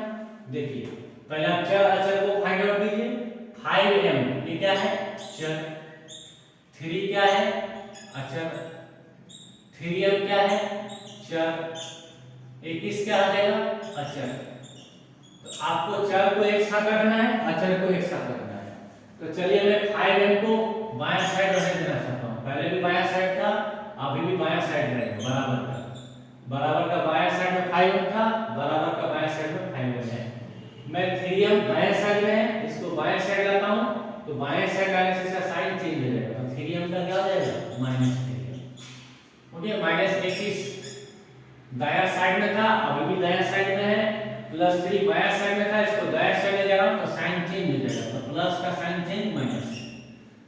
देखिए पहले आप चर अचर को फाइंड आउट कीजिए। 5m ये क्या है? चर। 3 क्या है? अचर। 3m क्या है? चर। 21 क्या आ जाएगा? अचर। तो आपको चर को एक साथ रखना है, अचर को एक साथ रखना है। तो चलिए मैं 5m को बायां साइड रहने देना चाहता हूँ। पहले भी बायां साइड था, अभी भी बायां साइड रहेगा, बराबर का बायां साइड में 5m था, बराबर का बायां साइड में 5m है। मैं 3m बायां साइड में है, इसको बायां साइड लाता हूँ, तो बाएं साइड आने से इसका साइन चेंज हो जाएगा, तो 3m का क्या हो जाएगा -3m। ओके, -21 दायां साइड में था, अभी भी दायां साइड में है, +3 बायां साइड में था, इसको दायां साइड ले जा रहा हूं तो साइन चेंज हो जाएगा, तो प्लस का साइन चेंज माइनस।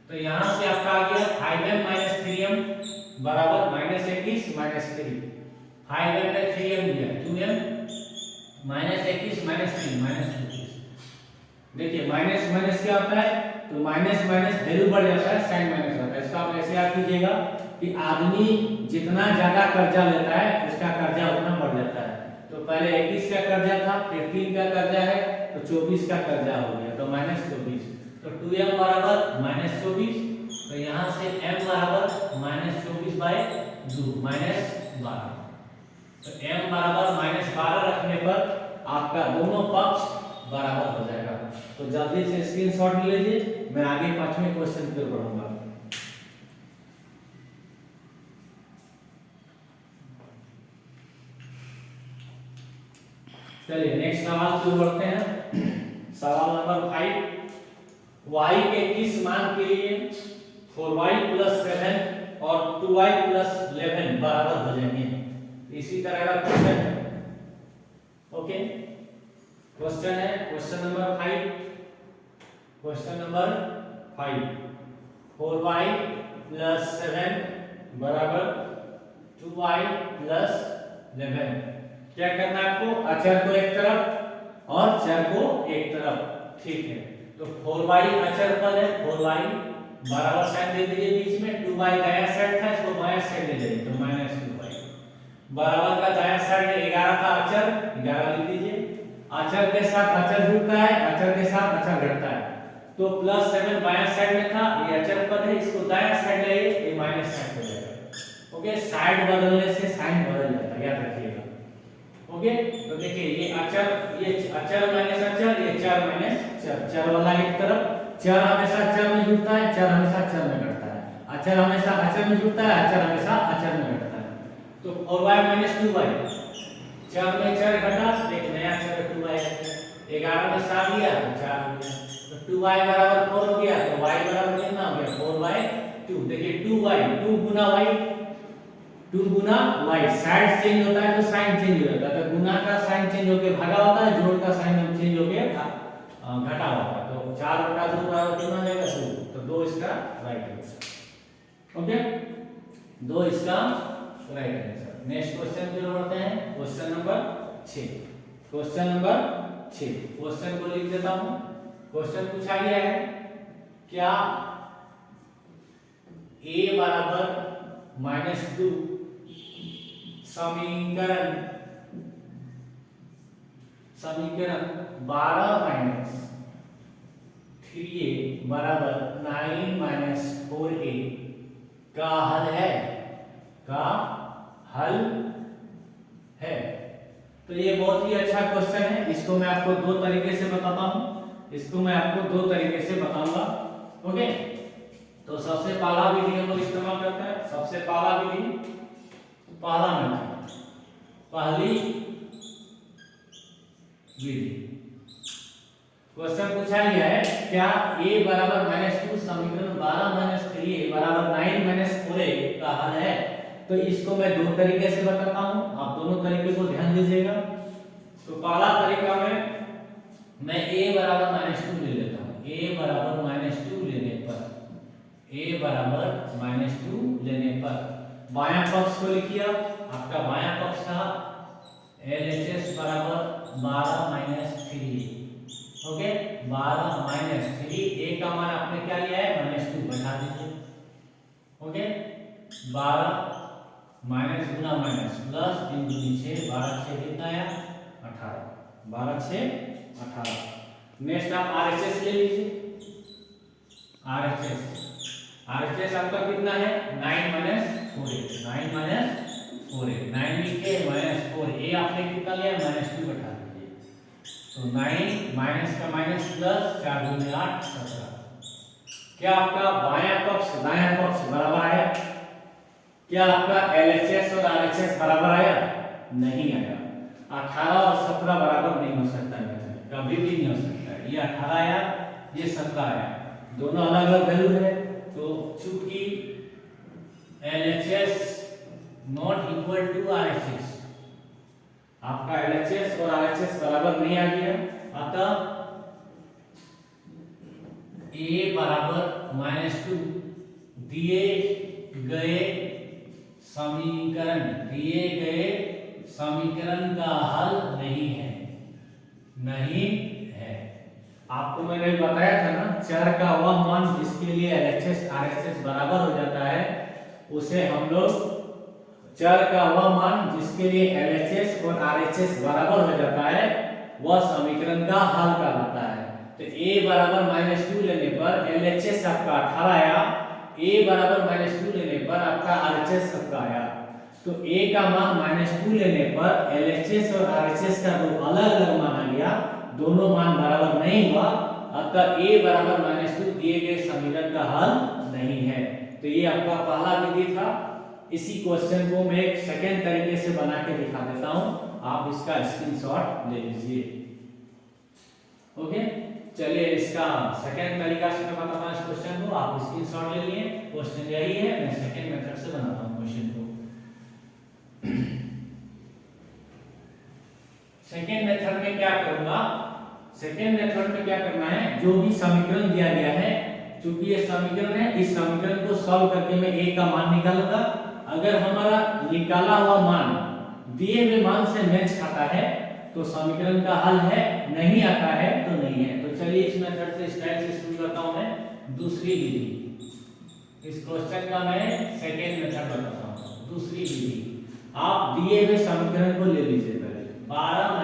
तो यहां से आपका आ गया 5m - 3m बराबर -21 - 3। 5m ने 3m दिया, 2m -21 - 3 -21। देखिए माइनस माइनस क्या होता है, तो माइनस माइनस वैल्यू बढ़ जाता है, साइन माइनस होता है। इसका आप ऐसे याद कीजिएगा कि आदमी जितना ज्यादा कर्जा लेता है उसका कर्जा उतना बढ़ जाता है। तो पहले 21 का कर्जा था, फिर 3 का कर्जा है, तो 24 का कर्जा हो गया, तो -24। तो 2m बराबर -24, तो यहाँ से m बराबर -24/2 -12। तो m बराबर -12 रखने पर आपका दोनों पक्ष बराबर हो जाएगा। तो जल्दी से स्क्रीनशॉट ले लीजिए, मैं आगे 5वें क्वेश्चन पे बढ़ूंगा। चलिए नेक्स्ट सवाल की ओर बढ़ते हैं। सवाल नंबर 5, y के किस मान के लिए 4y + 7 और 2y + 11 बराबर हो जाएंगे? इसी तरह का क्वेश्चन है। ओके, क्वेश्चन है question number 5, question number 5, 4y + 7 बराबर 2y + 11। क्या करना है आपको? अचर को एक तरफ और चर को एक तरफ, ठीक है। तो 4y अचर पद है, 4y बराबर साइन दे दीजिए बीच में, 2y दायां साइड था, इसको बायां साइड ले जाइए, तो -2y बराबर का दायां साइड में 11 था, अचर 11 लिख दीजिए। अचर के साथ अचर जुड़ता है, अचर के साथ अचर घटता है, तो +7 बायां साइड में था, ये अचर पद है, इसको दायां साइड ले आइए, ये माइनस साइड हो जाएगा। ओके, साइड बदलने से साइन बदल जाता है, याद रखिएगा। ओके, तो देखिए ये अचर माइनस अचर, ये चर माइनस चर, चर वाला एक तरफ, चर हमेशा चर में जुड़ता है, चर हमेशा चर में घटता है, अचर हमेशा अचर में जुड़ता है, अचर हमेशा अचर में घटता है। तो 4y - 2y, चर में चर घटा, एक नया चर 2y है, 11 में 7 दिया तो 4 हो गया, तो 2y बराबर 4 हो गया, तो y बराबर कितना हो गया? 4/2। देखिए 2y 2 गुना y, 2 गुना y, साइड चेंज होता है तो साइन चेंज हो जाता है, तो गुना का साइन चेंज होकर भागा होता है, जोड़ का साइन चेंज होकर घटा होता है, तो 4/2 बराबर कितना हो जाएगा? 2। तो 2 इसका राइट आंसर। ओके, 2 इसका राइट आंसर। नेक्स्ट क्वेश्चन की ओर बढ़ते हैं, question number 6, question number 6, question को लिख देता हूं। क्वेश्चन पूछा गया है, क्या a बराबर -2 समीकरण 12 - 3a बराबर 9 - 4a का हल है? का हल है। तो ये बहुत ही अच्छा क्वेश्चन है, इसको मैं आपको दो तरीके से बताता हूं, इसको मैं आपको दो तरीके से बताऊंगा। ओके, तो सबसे पहला विधि हम लोग इस्तेमाल करते हैं, सबसे पहला विधि, पहला मेथड, पहली विधि। क्वेश्चन पूछा गया है, क्या a बराबर -2 समीकरण 12 - 3a बराबर 9 - 4a का हल है? तो इसको मैं दो तरीके से बताता हूं, आप दोनों तरीके को ध्यान दीजिएगा। तो पहला तरीका में मैं a बराबर -2 ले लेता हूं, a बराबर -2 लेने पर, a बराबर -2 लेने पर बायां पक्ष को लिखिए, आपका बायां पक्ष था LHS बराबर 12 - 3, ओके, 12 - 3, a का मान आपने क्या लिया है? -2 बैठा दीजिए। ओके, 12 माइनस गुना माइनस प्लस 3 दूनी 6, 12 6 कितना आया? 18, 12 6 18। नेक्स्ट आप RHS ले लीजिए, RHS आपका कितना है? 9 - 4a, 9 - 4a, 9 लिखे -4a आपने कितना लिया? -2 बैठा दीजिए, तो 9 माइनस का माइनस प्लस 4 दूनी 8 17, क्या आपका बायां पक्ष दायां पक्ष बराबर आया? क्या आपका LHS और RHS बराबर आया? नहीं आया। 18 और 17 बराबर नहीं हो सकता है, कभी भी नहीं हो सकता है। ये 18 आया, ये 17 आया, दोनों अलग अलग वैल्यू है। तो चूंकि LHS not equal to RHS, आपका LHS और RHS बराबर नहीं आ गया, अतः A बराबर -2 दिए गए समीकरण का हल नहीं है। आपको मैंने बताया था ना, चर का वह मान जिसके लिए LHS RHS बराबर हो जाता है, उसे हम लोग चर का वह मान जिसके लिए LHS और RHS बराबर हो जाता है, वह समीकरण का हल कहलाता है। तो A बराबर -2 लेने पर LHS आपका 18 आया, A बराबर -2 लेने पर आपका RHS आपका आया। तो A का मान -2 लेने पर LHS और RHS का दो अलग अलग मान आ गया, दोनों मान बराबर नहीं हुआ, अतः A बराबर -2 दिए गए समीकरण का हल नहीं है। तो ये आपका पहला विधि था। इसी क्वेश्चन को मैं एक सेकेंड तरीके से बना के दिखा देता हूं, आप इसका स्क्रीनशॉट ले लीजिए। ओके, चलिए इसका सेकेंड तरीका से मैं बताता हूं इस क्वेश्चन को, आप स्क्रीनशॉट ले लिए। क्वेश्चन यही है, मैं सेकेंड मेथड से बनाता हूं क्वेश्चन को। सेकेंड मेथड में क्या करूंगा, सेकेंड मेथड में क्या करना है, जो भी समीकरण दिया गया है, चूंकि ये समीकरण है, इस समीकरण को सॉल्व करके मैं A का मान निकालूंगा। अगर हमारा निकाला हुआ मान दिए हुए मान से मैच खाता है तो समीकरण का हल है, नहीं आता है तो नहीं है। तो चलिए इस मेथड से स्टाइल से शुरू करता हूं मैं दूसरी विधि। इस क्वेश्चन का मैं सेकेंड मेथड बताता हूं, दूसरी विधि। आप दिए हुए समीकरण को ले लीजिए पहले, 12 -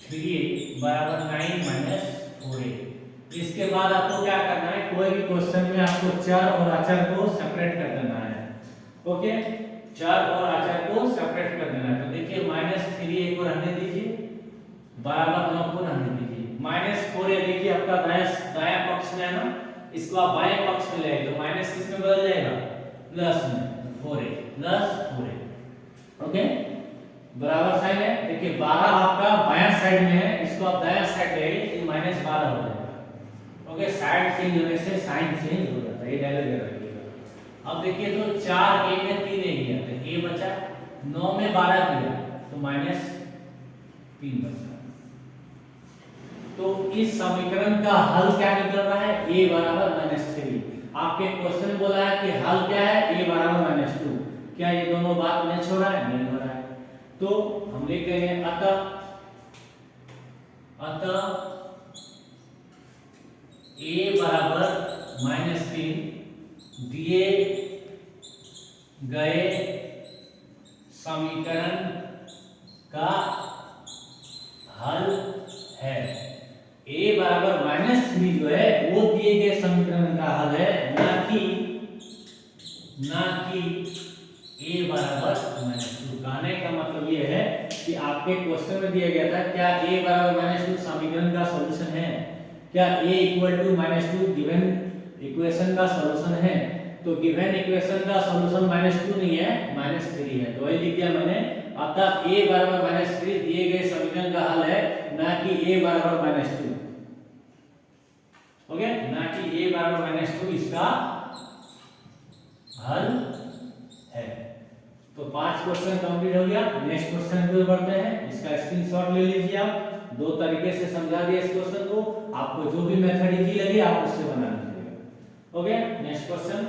3 बराबर 9 - 4। इसके बाद आपको क्या करना है, कोई भी क्वेश्चन में आपको चर और अचर को सेपरेट कर देना है। ओके, चर और अचर को सेपरेट कर देना है। तो देखिए -3 को रहने दीजिए, बराबर 9 को रहने दीजिए। -4 ये देखिए आपका दायां पक्ष में है ना, इसको आप बाएं पक्ष में ले आए तो माइनस किस में बदल जाएगा, प्लस में, 4a प्लस 4a। ओके, बराबर साइन है। देखिए 12 आपका बायां साइड में है, इसको आप दायां साइड ले आइए तो -12 हो जाएगा। ओके, साइड चेंज होने से साइन चेंज हो जाता है, ये डायरेक्ट रखिएगा। अब देखिए तो 4a में 3a गया तो a बचा, 9 में 12 गया तो -3 बचा। तो इस समीकरण का हल क्या निकल रहा है, a बराबर -3। आपके क्वेश्चन बोला है कि हल क्या है, a बराबर -2। क्या ये दोनों बात मैच हो रहा है, नहीं हो रहा है। तो हम लिख देंगे अतः a बराबर -3 दिए गए समीकरण का हल है। a बराबर -3 जो है वो दिए गए समीकरण का हल है, ना कि a बराबर -2। कहने का मतलब ये है कि आपके क्वेश्चन में दिया गया था क्या a बराबर -2 समीकरण का सॉल्यूशन है, क्या a = -2 गिवन इक्वेशन का सॉल्यूशन है। तो गिवन इक्वेशन का सॉल्यूशन -2 नहीं है, -3 है। तो वही लिख दिया मैंने, अतः a बराबर -3 दिए गए समीकरण का हल है, ना कि a बराबर -2। ओके, ना कि a बराबर -2 इसका हल है। तो 5 क्वेश्चन कंप्लीट हो गया। नेक्स्ट क्वेश्चन पे बढ़ते हैं, इसका स्क्रीनशॉट ले लीजिए आप। दो तरीके से समझा दिया इस क्वेश्चन को, आपको जो भी मेथड इजी लगे आप उससे बना लीजिएगा। Okay, next question.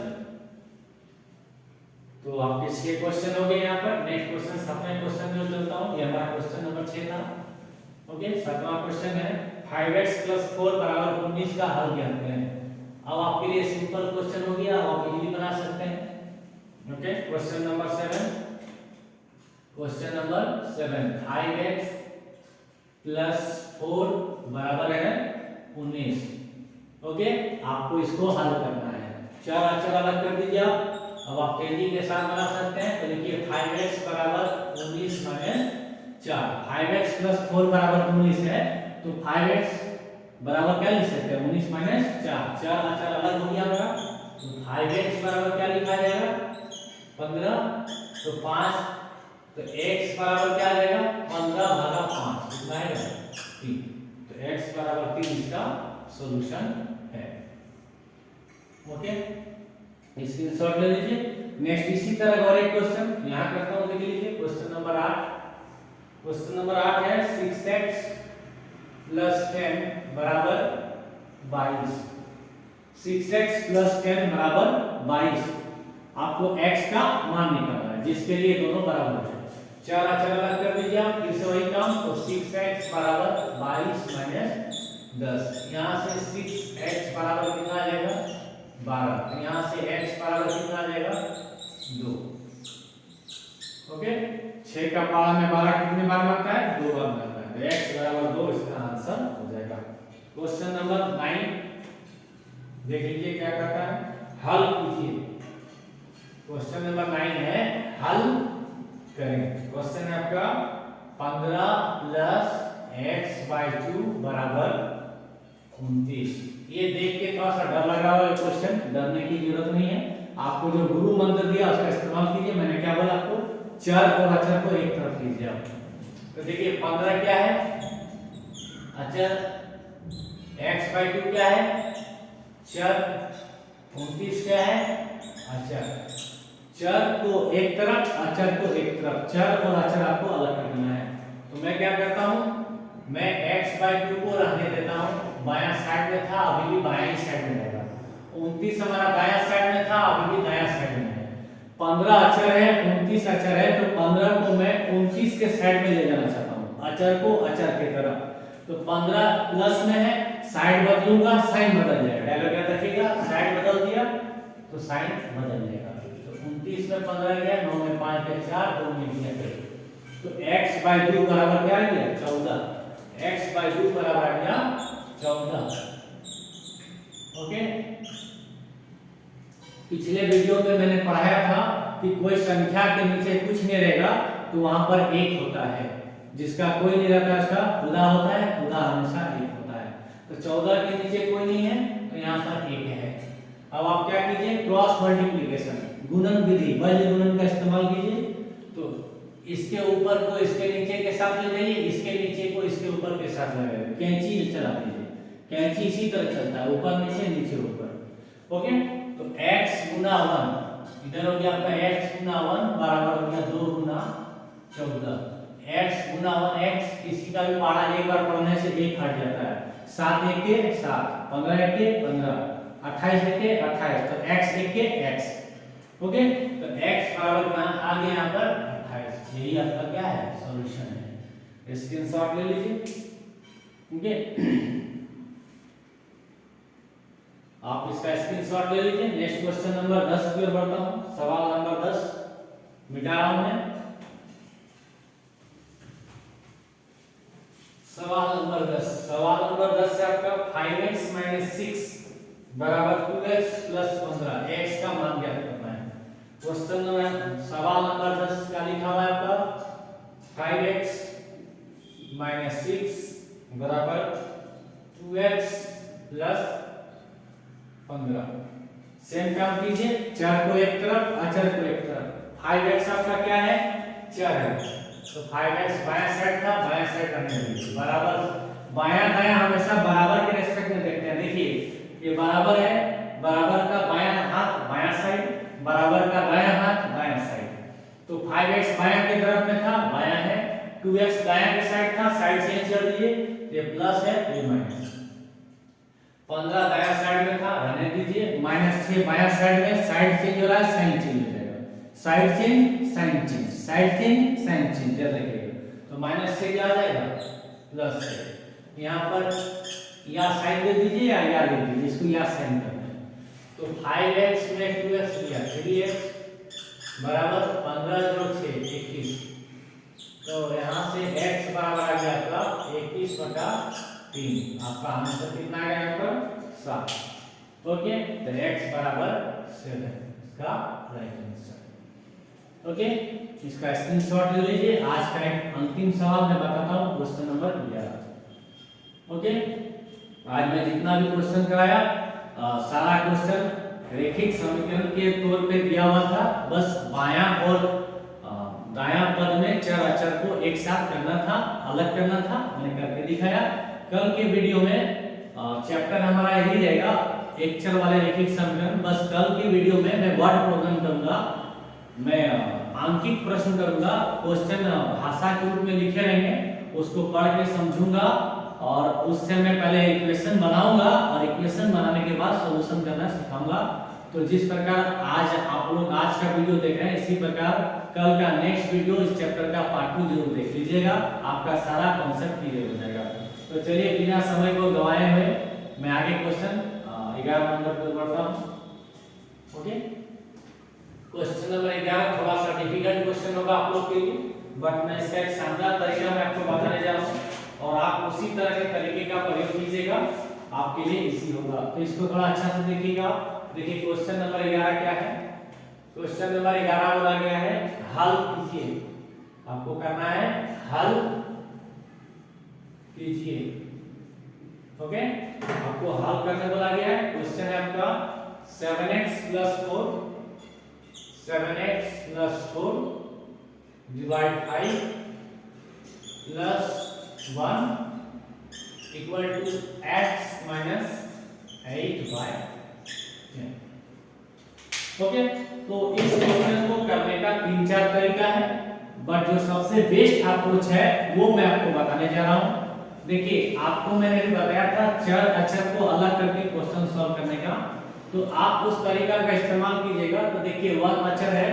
तो आपके 6 क्वेश्चन हो गए यहाँ पर। नेक्स्ट क्वेश्चन 7वें क्वेश्चन में चलता हूँ, ये हमारा क्वेश्चन नंबर 6 था। ओके, 7वां क्वेश्चन है 5x + 4 = 19 का हल ज्ञात करें। अब आपके लिए सिंपल क्वेश्चन हो गया, आप इजीली बना सकते हैं। ओके, क्वेश्चन नंबर 7, 5x + 4 बराबर है 19। ओके, आपको इसको हल करना है। चार अचर अलग कर दीजिए आप। अब आप तेजी के साथ बना सकते हैं। तो देखिए 5x = 19 - 4, 5x + 4 = 19 है। तो 5x बराबर क्या लिख सकते हैं 19 माइनस 4, 4 अचर अलग हो गया हमारा, तो 5x बराबर क्या लिखा जाएगा 15, तो 5, तो x बराबर क्या आ जाएगा 15 भागा 5 कितना आएगा 3, तो x बराबर 3 इसका सॉल्यूशन है। ओके, स्क्रीनशॉट ले लीजिए। नेक्स्ट इसी तरह और एक क्वेश्चन यहाँ करता हूँ, देख लीजिए क्वेश्चन नंबर 8। क्वेश्चन नंबर 8 है 6x प्लस 10 बराबर 22। 6x प्लस 10 बराबर 22। आपको x का मान निकालना है जिसके लिए दोनों बराबर है। चार अचर अलग कर दीजिए आप, फिर से वही काम, तो 6x बराबर 22 माइनस 10, यहाँ से 6x बराबर कितना आ जाएगा 12, तो यहाँ से x बराबर कितना आ जाएगा 2। ओके, 6 का पावर में 12 कितने बार बनता है 2 बार बनता है, तो x बराबर 2 इसका आंसर हो जाएगा। क्वेश्चन नंबर 9 देख लीजिए क्या कहता है, हल कीजिए। क्वेश्चन नंबर 9 है हल करें। क्वेश्चन है आपका 15 प्लस x/2 बराबर 29। ये देख के थोड़ा सा डर लग रहा है क्वेश्चन, डरने की जरूरत नहीं है। आपको जो गुरु मंत्र दिया उसका इस्तेमाल कीजिए। मैंने क्या बोला आपको, चर और अचर को एक तरफ कीजिए आप। तो देखिए 15 क्या है अचर, x/2 क्या है चर, 29 क्या है अचर। चर को एक तरफ अचर को एक तरफ, चर और अचर आपको अलग करना है। तो मैं क्या करता हूं, मैं x/2 को रहने देता हूं, बायां साइड में था अभी भी बायां ही साइड में रहेगा। 29 हमारा बायां साइड में था अभी भी दायां साइड में है। 15 अचर है 29 अचर है, तो 15 को मैं 29 के साइड में ले जाना चाहता हूं, अचर को अचर की तरफ। तो 15 प्लस में है, साइड बदलूंगा साइन बदल जाएगा। डायलॉग याद रखिएगा, साइड बदल दिया तो साइन बदल जाएगा। तो 29 में 15 गया, 9 में 5 गया 4, 2 में गया 2, तो x/2 बराबर क्या आ गया 14। x/2 बराबर आ गया 14। ओके, पिछले वीडियो में मैंने पढ़ाया था कि कोई संख्या के नीचे कुछ नहीं रहेगा तो वहां पर एक होता है, जिसका कोई नहीं रहता उसका खुदा होता है, खुदा हमेशा एक होता है। तो 14 के नीचे कोई नहीं है तो यहाँ पर एक है। अब आप क्या कीजिए, क्रॉस मल्टीप्लिकेशन, गुणन विधि, वज्र गुणन का इस्तेमाल कीजिए। तो इसके ऊपर को इसके नीचे के साथ ले जाइए, इसके नीचे को इसके ऊपर के साथ लगाइए, कैंची चला दीजिए। कैंची इसी तरह चलता है, ऊपर नीचे नीचे ऊपर। ओके, तो x गुना 1 इधर हो गया आपका, x गुना 1 बराबर हो गया 2 गुना 14। x गुना 1 x, किसी का भी पढ़ा एक बार पढ़ने से एक हट जाता है। 7 1 के 7, 15 1 के 15, 28 1 के 28, तो x 1 के x। ओके, तो x बराबर कहां आ गया यहाँ पर 28। यही आपका क्या है सॉल्यूशन है। स्क्रीनशॉट ले लीजिए। ओके, आप इसका स्क्रीनशॉट ले लीजिए। नेक्स्ट क्वेश्चन नंबर 10 की ओर बढ़ता हूं। सवाल नंबर 10 मिटा रहा हूं मैं। सवाल नंबर 10, सवाल नंबर 10 से आपका 5x - 6 बराबर 2x + 15, x का मान ज्ञात करना है। क्वेश्चन नंबर सवाल नंबर 10 का लिखा हुआ है आपका 5x - 6 बराबर 2x + 15। सेम काम कीजिए, चर को एक तरफ अचर को एक तरफ। 5x आपका क्या है चर है, तो 5x बायां साइड था, बायां साइड रहने दीजिए। बराबर बायां दायां हमेशा बराबर के रेस्पेक्ट में देखते हैं। देखिए ये बराबर है, बराबर का बायां हाथ बायां साइड, बराबर का दायां हाथ दायां साइड। तो 5x बायां की तरफ में था, बायां है, 2x दायां के साइड था, साइड चेंज कर दीजिए, ये प्लस है ये माइनस। 15 दायां साइड में था, रहने दीजिए। -6 बायां साइड में, साइड चेंज हो रहा है साइन चेंज हो जाएगा, side change sign change, side change sign change, याद रखिएगा। तो -6 क्या आ जाएगा +6। यहाँ पर या साइन दे दीजिए या दे दीजिए, इसको या साइन करना है। तो 5x में 2x लिया, 3x बराबर 15 + 6 21। तो यहाँ से x बराबर आ गया आपका 21/3। आपका आंसर कितना आ गया यहाँ पर 7। ओके, तो x बराबर 7 इसका राइट आंसर। ओके, इसका स्क्रीनशॉट ले लीजिए। आज का एक अंतिम सवाल मैं बताता हूँ, क्वेश्चन नंबर 11। ओके, आज मैं जितना भी क्वेश्चन कराया सारा क्वेश्चन रेखिक समीकरण के तौर पे दिया हुआ था। बस बायां और दायां पद में चर अचर को एक साथ करना था, अलग करना था, मैंने करके दिखाया। कल के वीडियो में चैप्टर हमारा यही रहेगा, एक चर वाले रेखिक समीकरण। बस कल की वीडियो में मैं वर्ड प्रोग्राम करूंगा, मैं आंकिक प्रश्न करूंगा, क्वेश्चन भाषा के रूप में लिखे रहेंगे, उसको पढ़ के समझूंगा और उससे मैं पहले इक्वेशन बनाऊंगा और इक्वेशन बनाने के बाद सॉल्यूशन करना सिखाऊंगा। तो जिस प्रकार आज आप लोग आज का वीडियो देख रहे हैं, इसी प्रकार कल का नेक्स्ट वीडियो इस चैप्टर का पार्ट 2 जरूर देख लीजिएगा, आपका सारा कॉन्सेप्ट क्लियर हो जाएगा। तो चलिए बिना समय को गवाए हुए मैं आगे क्वेश्चन 11 नंबर पर बढ़ता हूं। ओके, क्वेश्चन नंबर 11 थोड़ा सा डिफिकल्ट क्वेश्चन होगा आप लोग के लिए, बट मैं इसका एक शानदार तरीका मैं आपको बताने जा रहा हूं और आप उसी तरह के तरीके का प्रयोग कीजिएगा, आपके लिए इजी होगा। तो इसको थोड़ा अच्छा से देखिएगा। देखिए क्वेश्चन नंबर 11 क्या है। क्वेश्चन नंबर 11 बोला गया है हल कीजिए, आपको करना है हल कीजिए। ओके, आपको हल करने बोला गया है। क्वेश्चन है आपका 7x + 4 divide 5 + 1 equal to x - 8y। Okay, तो इस क्वेश्चन को करने का 3-4 तरीका है, बट जो सबसे बेस्ट अप्रोच है वो मैं आपको बताने जा रहा हूं। देखिए आपको मैंने भी बताया था चर अचर को अलग करके क्वेश्चन सॉल्व करने का, तो आप उस तरीका का इस्तेमाल कीजिएगा। तो देखिए 1 अचर है,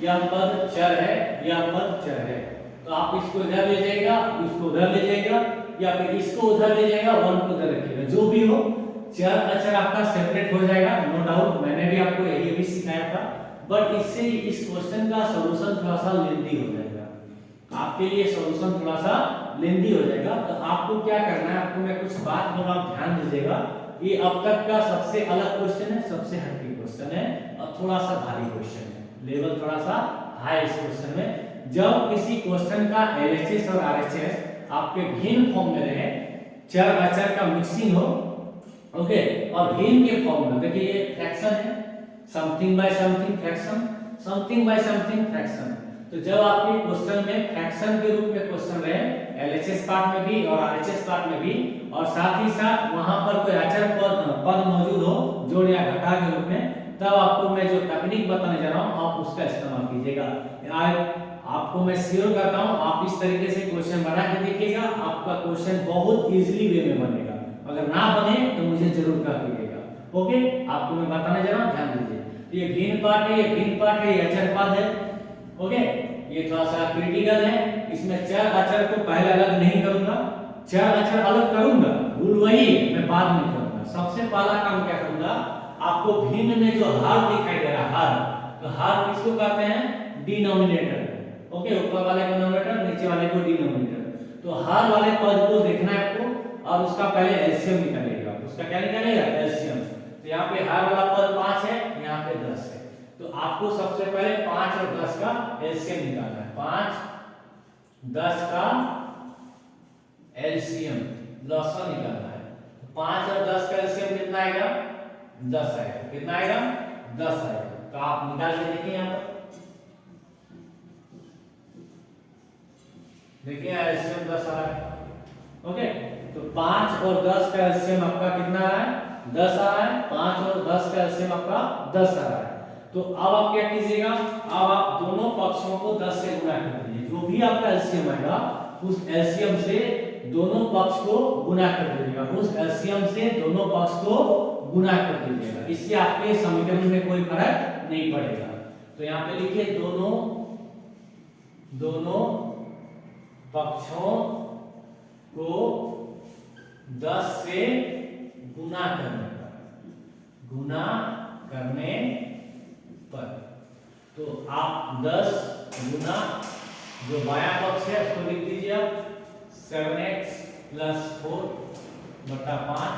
यह पद चर है, यह पद चर है, तो आप इसको इधर ले जाइएगा, इसको उधर ले जाइएगा, या फिर इसको उधर ले जाइएगा, 1 को उधर रखिएगा, जो भी हो चर अचर आपका सेपरेट हो जाएगा, नो डाउट। मैंने भी आपको यही भी सिखाया था, बट इससे इस क्वेश्चन का सॉल्यूशन थोड़ा सा लेंथी हो जाएगा, आपके लिए सॉल्यूशन थोड़ा सा लेंथी हो जाएगा। तो आपको क्या करना है, आपको मैं कुछ बात बोल रहा हूं, ध्यान दीजिएगा। ये अब तक का सबसे अलग क्वेश्चन है, सबसे हटके क्वेश्चन है और थोड़ा सा भारी क्वेश्चन है, लेवल थोड़ा सा हाई इस क्वेश्चन में। जब किसी क्वेश्चन का एलएचएस और आरएचएस आपके भिन्न फॉर्म में रहे, चर अचर का मिक्सिंग हो, ओके, और भिन्न के फॉर्म में, देखिए ये फ्रैक्शन है, something bye something fraction, something bye something fraction. तो जब आपके क्वेश्चन में फ्रैक्शन के रूप में क्वेश्चन रहे, एलएचएस पार्ट में भी और आरएचएस पार्ट में भी, और साथ ही साथ वहां पर कोई अचर पद मौजूद हो जोड़ या घटा के रूप में, तब आपको मैं जो टेक्निक बताने जा रहा हूं आप उसका इस्तेमाल कीजिएगा। आपको मैं श्योर करता हूं आप इस तरीके से क्वेश्चन बना के देखिएगा, आपका क्वेश्चन बहुत इजीली वे में बनेगा। अगर ना बने तो मुझे जरूर कह दीजिएगा। ओके, आपको मैं बताने जा रहा हूं, ध्यान दीजिए। ये भिन्न पार्ट है, ये भिन्न पार्ट है, ये अचर पद है। ओके, ये थोड़ा सा क्रिटिकल है, इसमें चर अचर को पहले अलग नहीं करूंगा, चर अचर अलग करूंगा, रूल वही है, मैं बाद में करूंगा। सबसे पहला काम क्या करूंगा, आपको भिन्न में जो हर दिखाई दे रहा हर, तो हर किसको कहते हैं, डिनोमिनेटर। ओके, ऊपर वाले को नोमिनेटर, नीचे वाले को डिनोमिनेटर। तो हर वाले पद को देखना है आपको और उसका पहले एलसीएम निकालिएगा। उसका क्या निकालेगा, एलसीएम। तो यहाँ पे हर वाला पद 5 है, यहाँ पे 10 है, तो आपको सबसे पहले 5 और 10 का एलसीएम निकालना है। 5 10 का एलसीएम लॉसन निकालना है। 5 और 10 का एलसीएम कितना आएगा, 10 आएगा। कितना आएगा, 10 आएगा। तो आप निकाल के देखिए, यहाँ पर देखिए एलसीएम 10 आ रहा है। ओके, तो 5 और 10 का एलसीएम आपका कितना आ रहा है, 10 आ रहा है। 5 और 10 का एलसीएम आपका 10 आ रहा है। तो अब आप क्या कीजिएगा, अब आप दोनों पक्षों को 10 से गुणा कर दीजिए। जो भी आपका एलसीएम आएगा उस एलसीएम से दोनों पक्ष को गुणा कर दीजिएगा, उस एलसीएम से दोनों पक्ष को गुणा कर दीजिएगा। इससे आपके समीकरण में कोई फर्क नहीं पड़ेगा। तो यहाँ पे लिखिए दोनों पक्षों को 10 से गुणा करने पर, तो आप 10 गुना जो बायां पक्ष है उसको लिख दीजिए आप 7x + 4 बटा 5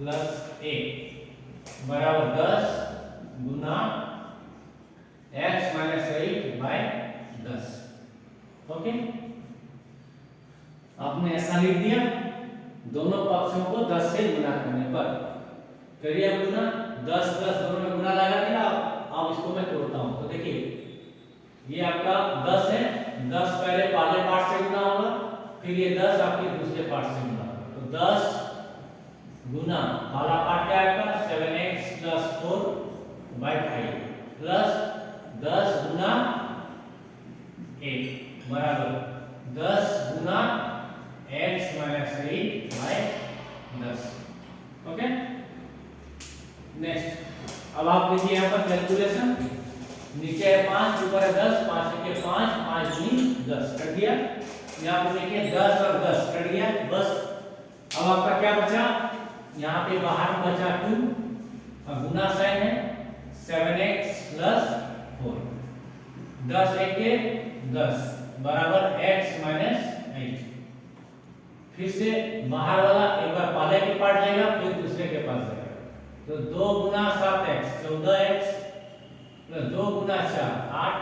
+ 1 बराबर 10 गुना x - 8/10। ओके, आपने ऐसा लिख दिया दोनों पक्षों को 10 से गुना करने पर। करिए अब गुना, 10 10 दोनों में गुना लगा दिया। अब इसको मैं तोड़ता हूं तो देखिए ये आपका 10 है, 10 पहले पार्ट से गुना होगा, फिर ये 10 आपके दूसरे पार्ट से गुना होगा। तो 10 गुना पहला पार्ट क्या है आपका 7x + 4/5 प्लस 10 गुना 8 बराबर 10 गुना x - 8/10। ओके, नेक्स्ट अब आप देखिए यहाँ पर कैलकुलेशन, नीचे है 5, ऊपर है 10, 5 के 5, 5 दूनी 10 कट गया। यहाँ पे देखिए 10 और 10 कट गया बस। अब आपका क्या बचा, यहाँ पे बाहर बचा 2 और गुना साइन है 7x + 4, 10 1 10 बराबर x - 8। फिर से बाहर वाला एक बार पहले के पार्ट जाएगा फिर दूसरे के पास जाएगा। तो 2 गुना 7x 14x प्लस 2 गुना 4 8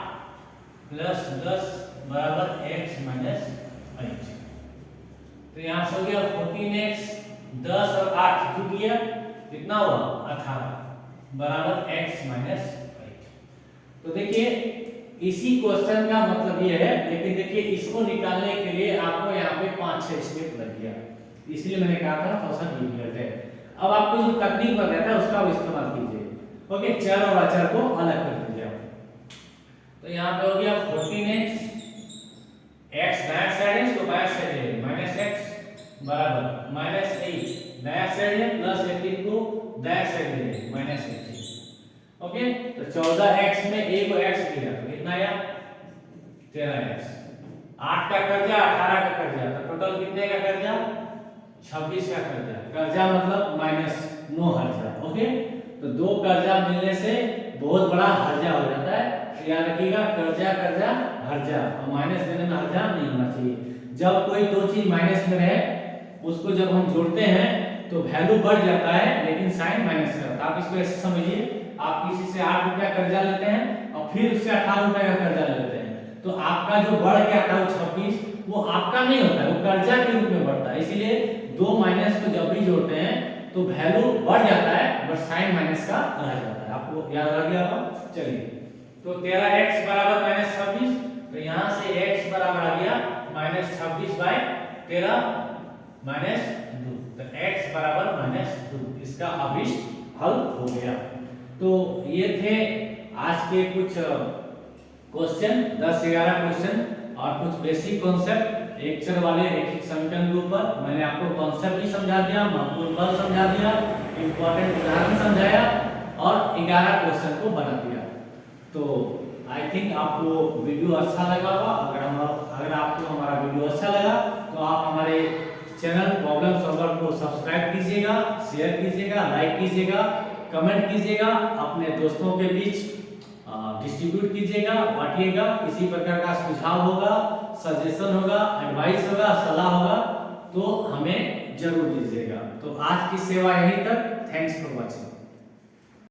प्लस 10 बराबर x - 8। तो यहाँ से हो गया 14x, 10 और 8 जुट गया, कितना हुआ 18 बराबर x - 8। तो देखिए इसी क्वेश्चन का मतलब ये है, लेकिन देखिए इसको निकालने के लिए आपको यहाँ पे 5-6 स्टेप लग गया, इसलिए मैंने कहा था थोड़ा सा डिफिकल्ट है। अब आपको जो तकनीक बताया था उसका इस्तेमाल कीजिए। ओके, चर और अचर को अलग कर दीजिए आप। तो यहाँ पे हो गया 14x, x दायां साइड है इसको बायां साइड है -x बराबर -8 दायां साइड है प्लस 18 को दायां साइड है -18। ओके, तो 14x में a को x दिया तो कितना आया 13x, 8 का कर्जा 18 का कर्जा, तो टोटल कितने का कर्जा 26 का कर्जा। कर्जा मतलब -9 हर्जा। ओके, तो दो कर्जा मिलने से बहुत बड़ा हर्जा हो जाता है, तो याद रखिएगा कर्जा कर्जा हर्जा, और माइनस देने में हर्जा नहीं होना चाहिए। जब कोई दो चीज माइनस में रहे उसको जब हम जोड़ते हैं तो वैल्यू बढ़ जाता है लेकिन साइन माइनस का होता है। आप इसको ऐसे समझिए, आप किसी से 8 रुपया कर्जा लेते हैं और फिर उससे 18 रुपया का कर्जा ले लेते हैं, तो आपका जो बढ़ के आता है 26 वो आपका नहीं होता है, वो कर्जा के रूप में बढ़ता है। इसीलिए दो माइनस को जब भी जोड़ते हैं तो वैल्यू बढ़ जाता है बट साइन माइनस का रह जाता है। आपको याद रह गया होगा। चलिए, तो 13x बराबर -26, तो यहाँ से x बराबर आ गया -26/13 -2, तो x बराबर -2 इसका अभिष्ट हल हो गया। तो ये थे आज के कुछ क्वेश्चन, 10-11 क्वेश्चन और कुछ बेसिक कॉन्सेप्ट एक चर वाले रैखिक समीकरण के ऊपर। मैंने आपको कॉन्सेप्ट भी समझा दिया, महत्वपूर्ण बल समझा दिया, इंपॉर्टेंट उदाहरण समझाया और 11 क्वेश्चन को बना दिया। तो आई थिंक आपको वीडियो अच्छा लगा होगा। अगर आपको हमारा वीडियो अच्छा लगा तो आप हमारे चैनल प्रॉब्लम सॉल्वर को सब्सक्राइब कीजिएगा, शेयर कीजिएगा, लाइक कीजिएगा, कमेंट कीजिएगा, अपने दोस्तों के बीच डिस्ट्रीब्यूट कीजिएगा, बांटिएगा। किसी प्रकार का सुझाव होगा, सजेशन होगा, एडवाइस होगा, सलाह होगा तो हमें जरूर दीजिएगा। तो आज की सेवा यहीं तक। Thanks for watching.